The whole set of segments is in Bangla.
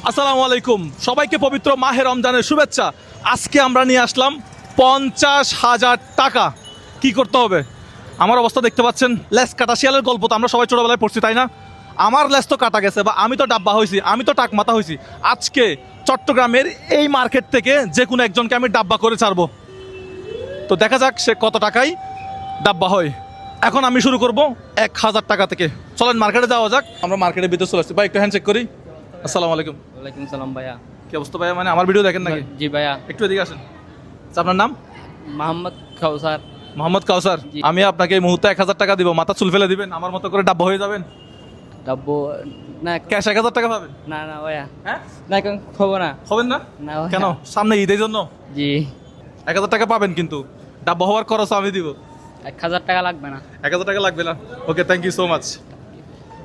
আসসালামু আলাইকুম, সবাইকে পবিত্র মাহে রমজানের শুভেচ্ছা। আজকে আমরা নিয়ে আসলাম 50,000 টাকা। কি করতে হবে? আমার অবস্থা দেখতে পাচ্ছেন, লেস কাটা শিয়ালের গল্প তো আমরা সবাই ছোটবেলায় পড়ছি, তাই না? আমার লেস তো কাটা গেছে, বা আমি তো ডাব্বা হয়েছি, আমি তো টাকমাথা হয়েছি। আজকে চট্টগ্রামের এই মার্কেট থেকে যে কোনো একজনকে আমি ডাব্বা করে ছাড়বো। তো দেখা যাক সে কত টাকায় ডাব্বা হয়। এখন আমি শুরু করব 1,000 টাকা থেকে। চলেন মার্কেটে যাওয়া যাক। আমরা মার্কেটের ভিতরে চলে আসছি। ভাই একটু হ্যান্ড চেক করি। আসসালামু আলাইকুম। ওয়ালাইকুম সালাম ভাইয়া। কি অবস্থা ভাইয়া? মানে আমার ভিডিও দেখেন নাকি? জি ভাইয়া। একটু এদিকে আসেন। আচ্ছা, আপনার নাম? মোহাম্মদ কাউসার। মোহাম্মদ কাউসার। জি। আমি আপনাকে এই মুহূর্তে 1,000 টাকা দিব, মাথা চুল ফেলে দিবেন, আমার মতো করে ডাব্বা হয়ে যাবেন। ডাব্বো না ক্যাশ 1,000 টাকা পাবেন। না না ভাইয়া, হ্যাঁ, না এখন খবো না। হবেন না? না ভাইয়া। কেন? সামনে ঈদ, এই জন্য জি 1,000 টাকা পাবেন, কিন্তু ডাব্বা হওয়ার খরচ আমি দিব। 1,000 টাকা লাগবে না। 1,000 টাকা লাগবে না? ওকে, থ্যাংক ইউ সো মাচ।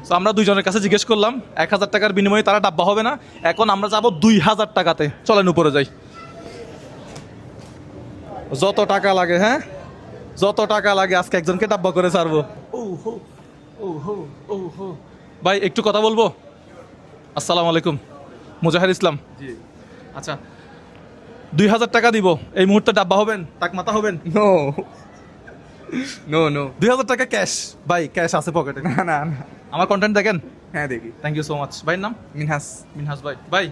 তো আমরা দুইজনের কাছে জিজ্ঞেস করলাম, 1,000 টাকার বিনিময়ে তারা ডাব্বা হবে না। এখন আমরা যাবো 2,000 টাকাতে। চলেন উপরে যাই। যত টাকা লাগে, হ্যাঁ যত টাকা লাগে, আজকে একজনকে ডাব্বা করে ছাড়বো। ভাই একটু কথা বলবো? আসসালামু আলাইকুম। মুজাহির ইসলাম। জি। আচ্ছা, 2,000 টাকা দিব, এই মুহূর্তে ডাব্বা হবেন, টাকমাথা হবেন? নো নো নো 2,000 টাকা ক্যাশ। ভাই ক্যাশ আছে পকেটে? না না না। আমার কন্টেন্ট দেখেন। হ্যাঁ দেখি। Thank you so much. ভাইয়ের নাম? মিনহাস। মিনহাস ভাই। ভাই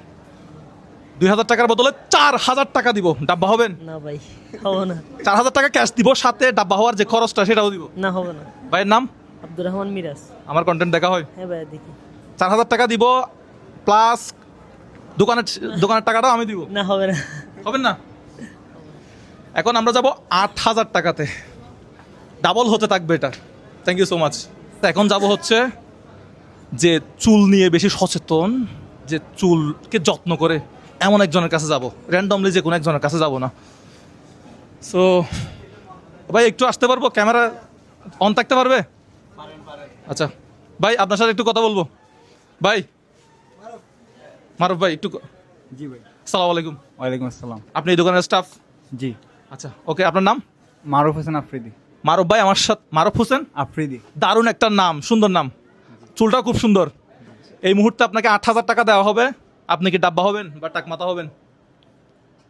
2,000 টাকার বদলে 4,000 টাকা দিব, ডাব্বা হবেন? না ভাই, হবে না। 4,000 টাকা ক্যাশ দিব, সাথে ডাব্বা হওয়ার যে খরচটা সেটাও দিব। না, হবে না। ভাইয়ের নাম? আব্দুর রহমান মিরাজ। আমার কন্টেন্ট দেখা হয়। হ্যাঁ ভাই, দেখি। 4,000 টাকা দিব, প্লাস দোকানের দোকানের টাকাটাও আমি দিব। না, হবে না। হবেন না? এখন আমরা যাব 8,000 টাকাতে। ডাবল হতে থাকবে এটা। Thank you so much. এখন যাব হচ্ছে যে চুল নিয়ে বেশি সচেতন, যে চুলকে যত্ন করে এমন একজনের কাছে যাব। র্যান্ডমলি যে কোনো একজনের কাছে যাব না। সো ভাই একটু আসতে পারবো? ক্যামেরা অন থাকতে পারবে? আচ্ছা ভাই, আপনার সাথে একটু কথা বলবো। ভাই মারুফ ভাই, একটু জি ভাই। আসসালামু আলাইকুম। ওয়ালাইকুম আসসালাম। আপনি এই দোকানের স্টাফ? জি। আচ্ছা ওকে, আপনার নাম? মারুফ হোসেন আফ্রিদি। মারুফ ভাই আমার সাথে। মারুফ হোসেন, আফ্রিদি। দারুণ একটা নাম, সুন্দর নাম। চুলটাও খুব সুন্দর। এই মুহূর্তে আপনাকে 8,000 টাকা দেওয়া হবে। আপনি কি ডাব্বা হবেন বা টাকমাথা হবেন?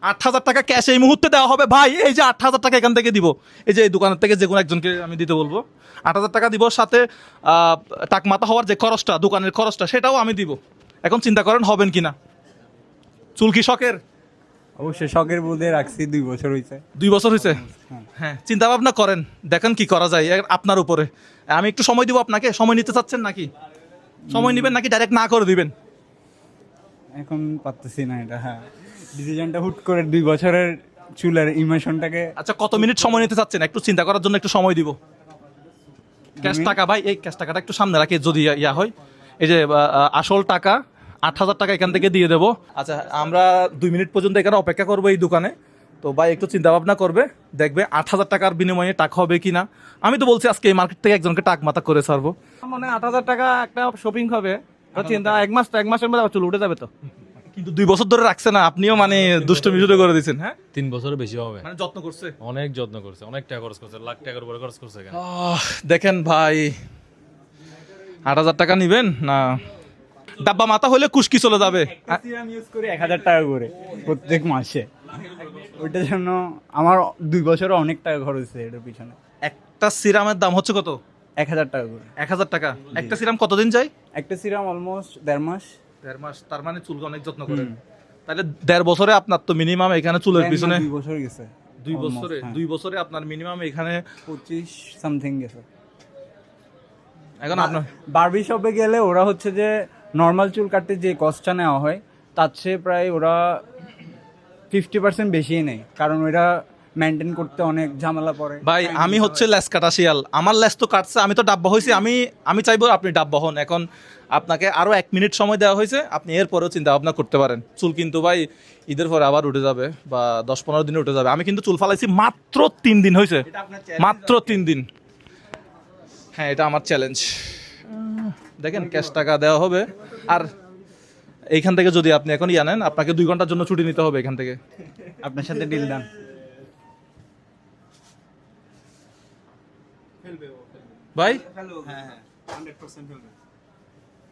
8,000 টাকা ক্যাশ এই মুহূর্তে দেওয়া হবে ভাই। এই যে 8,000 টাকা এখান থেকে দিব, এই যে এই দোকানের থেকে যে কোনো একজনকে আমি দিতে বলবো। 8,000 টাকা দিব, সাথে টাকমাথা হওয়ার যে খরচটা, দোকানের খরচটা, সেটাও আমি দিব। এখন চিন্তা করেন হবেন কিনা। চুল কি শখের? অবশ্যই শখের বলতে রাখছি, 2 বছর হয়েছে। 2 বছর হয়েছে? হ্যাঁ, চিন্তা ভাবনা করেন, দেখেন কি করা যায়, আপনার উপরে। আমি একটু সময় দিব আপনাকে। সময় নিতে চাচ্ছেন নাকি? সময় নেবেন নাকি ডাইরেক্ট না করে দিবেন? এখন পারতেছি না এটা। হ্যাঁ, ডিসিশনটা হুট করে 2 বছরের চুলের ইমোশনটাকে। আচ্ছা, কত মিনিট সময় নিতে চাচ্ছেন? একটু চিন্তা করার জন্য একটু সময় দিব। Cash minute? টাকা ভাই, এই ক্যাশ টাকাটা একটু সামনে রাখি, যদি ইয়া হয়। এই যে আসল টাকা 8,000 টাকা এখান থেকে দিয়ে দেবো। আচ্ছা, আমরা 2 মিনিট পর্যন্ত এখানে অপেক্ষা করবো এই দোকানে। তো ভাই একটু চিন্তা ভাবনা করবে, দেখবে 8,000 টাকার বিনিময়ে টাকা হবে কিনা। আমি তো বলছি আজকে এই মার্কেট থেকে একজনকে টাক মাথা করে ছাড়বো। মানে 8,000 টাকা একটা শপিং হবে, চিন্তা এক মাসের মধ্যে আবার চুল উঠে যাবে তো। কিন্তু 2 বছর ধরে রাখছে না, আপনিও মানে দুষ্টমি শুরু করে দিচ্ছেন। হ্যাঁ, 3 বছরের বেশি হবে। মানে যত্ন করছে। অনেক যত্ন করছে, অনেক টাকা খরচ করছে, লাখ টাকার উপরে খরচ করছে এখানে। দেখেন ভাই, 8,000 টাকা নিবেন না? ডাব্বা মাথা হলে কুস্কি চলে যাবে। সিরাম ইউজ করি 1,000 টাকা করে প্রত্যেক মাসে। ওইটার জন্য আমার 2 বছরে অনেক টাকা খরচ হয়েছে এটার পিছনে। একটা সিরামের দাম হচ্ছে কত? 1,000 টাকা করে। 1,000 টাকা। একটা সিরাম কতদিন যায়? একটা সিরাম অলমোস্ট 1.5 মাস। 1.5 মাস। তার মানে চুলকে অনেক যত্ন করেন। তাহলে 1.5 বছরে আপনার তো মিনিমাম এখানে চুলের পিছনে 2 বছর গেছে। 2 Almost, বছরে হ্যাঁ। 2 বছরে আপনার মিনিমাম এখানে। 25 সামথিং গেছে। এখন আপনার বারবি শপে গেলে ওরা হচ্ছে যে নর্মাল চুল কাটতে যে কস্টটা নেওয়া হয় তার চেয়ে প্রায় ওরা 50% বেশিই নেয়, কারণ ওরা মেনটেন করতে অনেক ঝামেলা পড়ে। ভাই, আমি হচ্ছে লেস কাটা শিয়াল। আমার লেস তো কাটছে, আমি তো ডাব্বা হয়েছি। আমি চাইবো আপনি ডাব্বা হন। এখন আপনাকে আরো 1 মিনিট সময় দেওয়া হয়েছে, আপনি এরপরেও চিন্তা ভাবনা করতে পারেন। চুল কিন্তু ভাই ঈদের পরে আবার উঠে যাবে, বা 10-15 দিনে উঠে যাবে। আমি কিন্তু চুল ফালাইছি মাত্র 3 দিন হয়েছে, মাত্র 3 দিন। হ্যাঁ, এটা আমার চ্যালেঞ্জ। দেখেন ক্যাশ টাকা দেওয়া হবে। আর এইখান থেকে যদি আপনি এখন নেন, আপনাকে 2 ঘন্টার জন্য ছুটি নিতে হবে এখান থেকে। আপনার সাথে ডিল ডান। ভাই হ্যাঁ 100%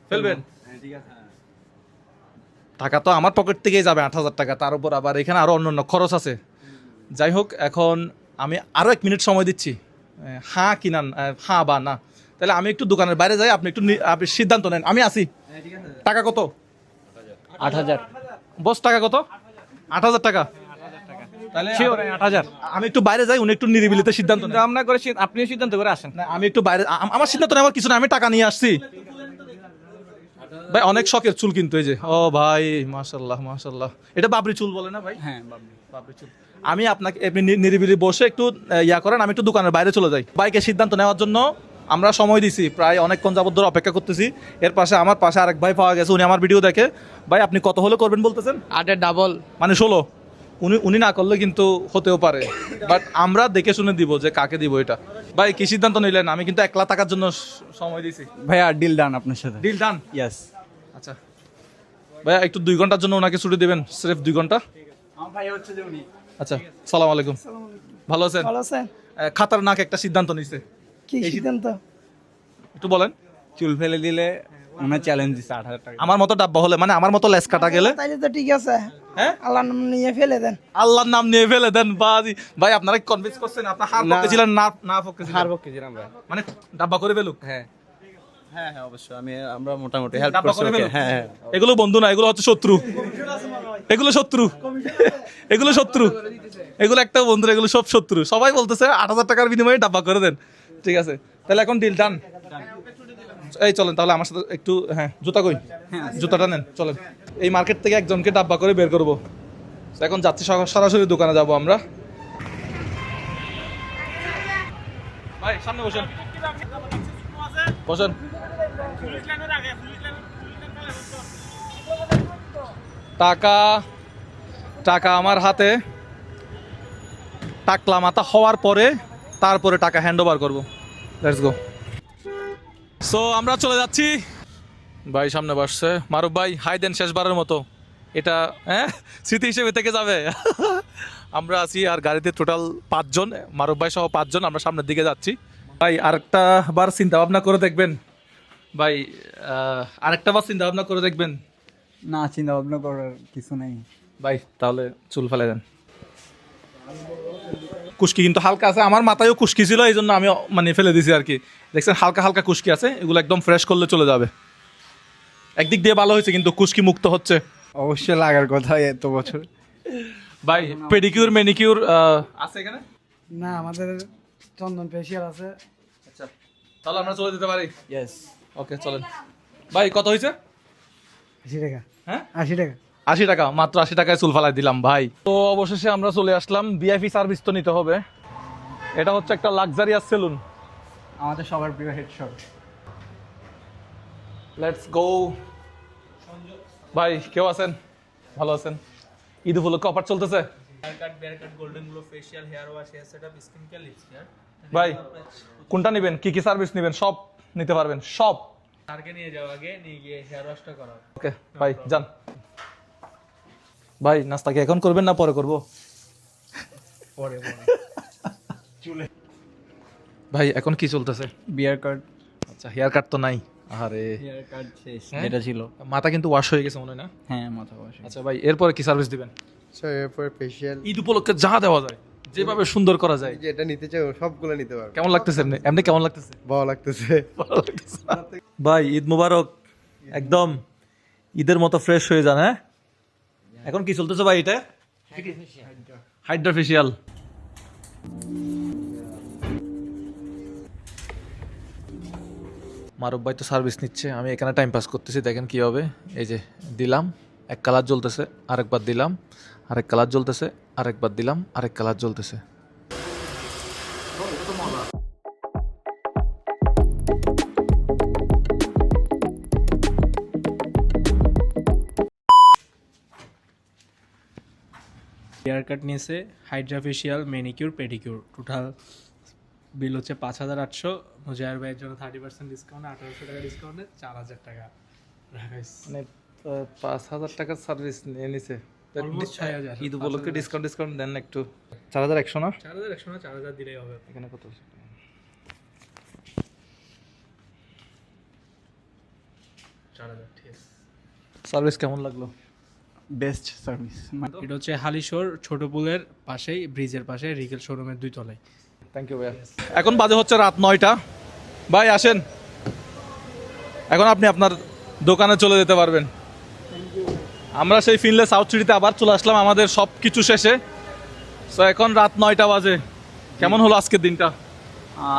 ফেলবেন? টাকা তো আমার পকেট থেকেই যাবে 8,000 টাকা, তার উপর আবার এখানে আরও অন্যান্য খরচ আছে। যাই হোক, এখন আমি আরও 1 মিনিট সময় দিচ্ছি, হ্যাঁ কি না, হ্যাঁ বা না। তাহলে আমি একটু দোকানের বাইরে যাই, আপনি একটু আপনি সিদ্ধান্ত নেন। আমি আসি। টাকা কত? 8,000। বস টাকা কত? 8,000 টাকা। তাহলে শিওর 8,000 আমি একটু বাইরে যাই, উনি একটু নিরিবিলিতে সিদ্ধান্ত নেন। দাম না করে আপনিও সিদ্ধান্ত করে আসেন। না, আমি একটু বাইরে, আমার সিদ্ধান্ত নেওয়ার কিছু না, আমি টাকা নিয়ে আসছি। ভাই অনেক শখের চুল কিন্তু এই যে, ও ভাই মাশাল্লাহ মাশাল্লাহ, এটা বাবরি চুল বলে না ভাই? হ্যাঁ বাবরি চুল। আমি আপনাকে এমনি নিরিবিলি বসে একটু ইয়া করেন, আমি একটু দোকানের বাইরে চলে যাই। বাইকের সিদ্ধান্ত নেওয়ার জন্য আমরা সময় দিছি, প্রায় অনেকক্ষণ যাবত ধরে অপেক্ষা করতেছি। এর পাশে আমার পাশে আরেক ভাই পাওয়া গেছে, উনি আমার ভিডিও দেখে। ভাই আপনি কত হলে করবেন বলতেছেন? 8-এর ডাবল। মানে 16। উনি না করলে কিন্তু হতেও পারে, বাট আমরা দেখে শুনে দিব যে কাকে দিব এটা। ভাই কি সিদ্ধান্ত নিলেন? আমি কিন্তু 1 লাখ টাকার জন্য সময় দিছি। ভাইয়া ডিল ডান আপনার সাথে। Deal done. ইয়েস। আচ্ছা ভাইয়া, একটু 2 ঘন্টার জন্য ওনাকে ছুটি দেবেন, স্রেফ 2 ঘন্টা। আমার ভাই হচ্ছে যে উনি। আচ্ছা, সালাম আলাইকুম। ভালো আছেন? ভালো আছেন? খাতারনাক একটা সিদ্ধান্ত নিছে। কি সিদ্ধান্ত? একটু বলেন। চুল ফেলে দিলে ওনার চ্যালেঞ্জ দিচ্ছে 8,000 টাকা। আমার মতো ডাব্বা হলে, মানে আমার মতো লেস কাটা গেলে, তাইলে তো ঠিক আছে। হ্যাঁ আল্লাহর নাম নিয়ে ফেলে দেন। আল্লাহর নাম নিয়ে ফেলে দেন বাজি। ভাই আপনারা কনভিন্স করছেন? আপনার হার পক্ষে ছিলেন না না পক্ষে ছিলেন? হারবো কেজি আমরা। মানে ডাব্বা করে ফেলুক। হ্যাঁ হ্যাঁ হ্যাঁ অবশ্যই আমরা মোটামুটি হেল্প ডাব্বা করছি করে ওকে। ফেলুক। হ্যাঁ হ্যাঁ এগুলো বন্ধু না, এগুলো হচ্ছে শত্রু। এগুলো শত্রু। এগুলো শত্রু। এগুলো একটা বন্ধু, এগুলো সব শত্রু। সবাই বলতেছে 8,000 টাকার বিনিময়ে ডাব্বা করে দেন। ঠিক আছে, তাহলে এখন ডিল ডান। এই চলেন তাহলে আমার সাথে একটু, হ্যাঁ জুতা কই? জুতাটা নেন, চলেন। এই মার্কেট থেকে একজনকে ডাব্বা করে বের করবো। এখন যাচ্ছি, সরাসরি দোকানে যাব আমরা। ভাই সামনে বসেন, বসেন। টাকা টাকা আমার হাতে, টাকলা মাথা হওয়ার পরে তারপরে টাকা হ্যান্ড ওভার করবো। Let's go. সো আমরা চলে যাচ্ছি। ভাই সামনে বসছে মারুফ ভাই, হাই দেন শেষবারের মতো। এটা স্মৃতি হিসেবে থেকে যাবে। আমরা আছি আর গাড়িতে টোটাল 5 জন, মারুফ ভাই সহ 5 জন। আমরা সামনের দিকে যাচ্ছি। ভাই আরেকটা বার চিন্তা ভাবনা করে দেখবেন ভাই, আরেকটা বার চিন্তা ভাবনা করে দেখবেন। না, চিন্তা ভাবনা করার কিছু নেই ভাই তাহলে চুল ফেলে দেন। কুশকি কিন্তু হালকা আছে, আমার মাথায়ও কুশকি ছিল, এই জন্য আমি মানে ফেলে দিছি আর কি। দেখছেন হালকা হালকা কুশকি আছে, এগুলো একদম ফ্রেশ করলে চলে যাবে। একদিক দিয়ে ভালো হয়েছে, কিন্তু কুশকি মুক্ত হচ্ছে। অবশ্যই লাগার কথা এত বছর। ভাই পেডিকিউর ম্যানিকিউর আছে এখানে? না, আমাদের চন্দন ফেসিয়াল আছে। আচ্ছা তাহলে আমরা চলে যেতে পারি। ইয়েস। ওকে চলেন। ভাই কত হয়েছে? 80 টাকা। হ্যাঁ 80 টাকা। 80 টাকা, মাত্র 80 টাকায় চুল ফালাই দিলাম ভাই। তো অবশেষে আমরা চলে আসলাম। ভিআইপি সার্ভিস তো নিতে হবে। এটা হচ্ছে একটা লাক্সারিয়াস সেলুন। আমাদের সবার প্রিয় হেডশট। Let's go. ভাই কেউ আছেন? ভালো আছেন? ঈদ উপলক্ষে অফার চলতেছে। ভাই কোনটা নেবেন, কি কি সার্ভিস নেবেন? সব নিতে পারবেন, সব। ওকে ভাই যান। ভাই নাস্তা কি এখন করবেন না পরে করবো? ভাই এখন কি চলতেছে? বিয়ার কার্ড। আচ্ছা হেয়ার কাট তো নাই। আরে বিয়ার কার্ড শেষ হ্যাঁ? যেটা ছিল। মাথা কিন্তু ওয়াশ হয়ে গেছে মনে হয় না? হ্যাঁ, মাথা বসে। আচ্ছা ভাই এরপরে কি সার্ভিস দিবেন? স্যার এরপর ফেশিয়াল ঈদ উপলক্ষে যা দেওয়া যায়, যেভাবে সুন্দর করা যায়। যেটা নিতে চাও সবগুলো নিতে পারবে। কেমন লাগতেছে এমনি? এমনি কেমন লাগতেছে? ভালো লাগতেছে। ভাই ঈদ মুবারক। একদম ঈদের মতো ফ্রেশ হয়ে যান। হ্যাঁ এখন কি চলতেছে ভাই? এটা হাইড্রা ফেশিয়াল। মারুফ ভাই তো সার্ভিস নিচ্ছে, আমি এখানে টাইম পাস করতেছি। দেখেন কি হবে। এই যে দিলাম, এক কালার জ্বলতেছে, আরেকবার দিলাম, আরেক কালার জ্বলতেছে, আরেকবার দিলাম, আরেক কালার জ্বলতেছে। হেয়ার কাট নিয়েছে, Hydra facial, manicure, pedicure. Total bill হচ্ছে 5,800। মুজাহির ভাইয়ের জন্য 30% ডিসকাউন্ট, 1,800 টাকা ডিসকাউন্টে 4,000 টাকা রাখাইছে। মানে 5,000 টাকার সার্ভিস নিয়ে নিছে। Almost 6,000 ঈদ উপলক্ষে ডিসকাউন্ট দেন না একটু। 4,100 না? 4,100 না, 4,000 দিলেই হবে। এখানে কত? 4,000 ঠিক আছে। সার্ভিস কেমন লাগলো? Best service. এটা হচ্ছে হালিশোর ছোট পুলের পাশেই, ব্রিজের পাশে, রিগেল শোরুমের 2 তলায়। থ্যাংক ইউ ভাইয়া। এখন বাজে হচ্ছে রাত 9টা। ভাই আসেন, এখন আপনি আপনার দোকানে চলে যেতে পারবেন। আমরা সেই ফিনলে সাউথ সিটিতে আবার চলে আসলাম আমাদের সব কিছু শেষে। তো এখন রাত 9টা বাজে। কেমন হলো আজকের দিনটা?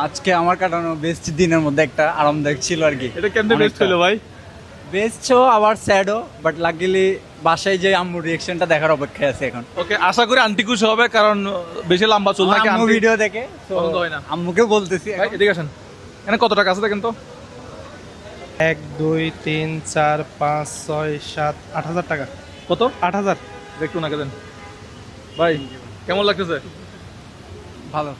আজকে আমার কাটানো বেস্ট দিনের মধ্যে একটা আরামদায়ক ছিল আর কি। এটা কেমনে বেস্ট হলো ভাই? বেস্টও আবার স্যাডও, বাট লাকিলি বাসায় যে আম্মুর রিয়েকশনটা দেখার অপেক্ষায় আছে এখন। ওকে, আশা করি আন্টি খুশি হবে, কারণ বেশি লম্বা চুল নাকি আম্মু ভিডিও দেখে তো পছন্দ হয় না। আম্মুকে বলতেছি ভাই এদিকে আসেন, এখানে কত টাকা আছে দেখেন তো। 1 2 3 4 5 6 7 8,000 টাকা। কত? 8,000। একটু নাকে দেন ভাই, কেমন লাগতেছে? ভালো।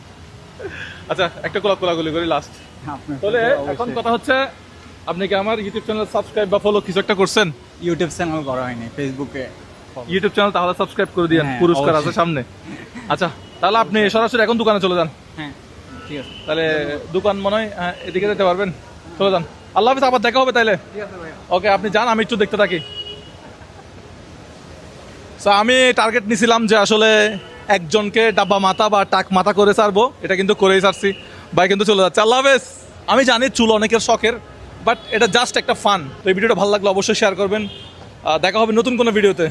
আচ্ছা, একটা কোলাকুলি করি লাস্ট। আপনার তাহলে সাথে এখন অবশ্যই। কথা হচ্ছে, আপনি কি আমার ইউটিউব চ্যানেল সাবস্ক্রাইব বা ফলো কিছু একটা করছেন? ইউটিউব চ্যানেল করা হয়নি, ফেসবুকে। ইউটিউব চ্যানেল তাহলে সাবস্ক্রাইব করে দিয়েন, হ্যাঁ, পুরস্কার আছে অবশ্যই। সামনে। আচ্ছা, তাহলে আপনি সরাসরি এখন দোকানে চলে যান। হ্যাঁ ঠিক আছে। তাহলে দোকান মনে হয় এদিকে যেতে পারবেন, চলে যান। আল্লাহ হাফিজ, আবার দেখা হবে তাইলে। ওকে, আপনি যান, আমি একটু দেখতে থাকি। সো আমি টার্গেট নিছিলাম যে আসলে একজনকে ডাব্বা মাথা বা টাক মাথা করে ছাড়বো, এটা কিন্তু করেই ছাড়ছি। ভাই কিন্তু চলে যাচ্ছে। আল্লাহ হাফেজ। আমি জানি চুল অনেকের শখের, বাট এটা জাস্ট একটা ফান। তো এই ভিডিওটা ভালো লাগলে অবশ্যই শেয়ার করবেন। দেখা হবে নতুন কোনো ভিডিওতে।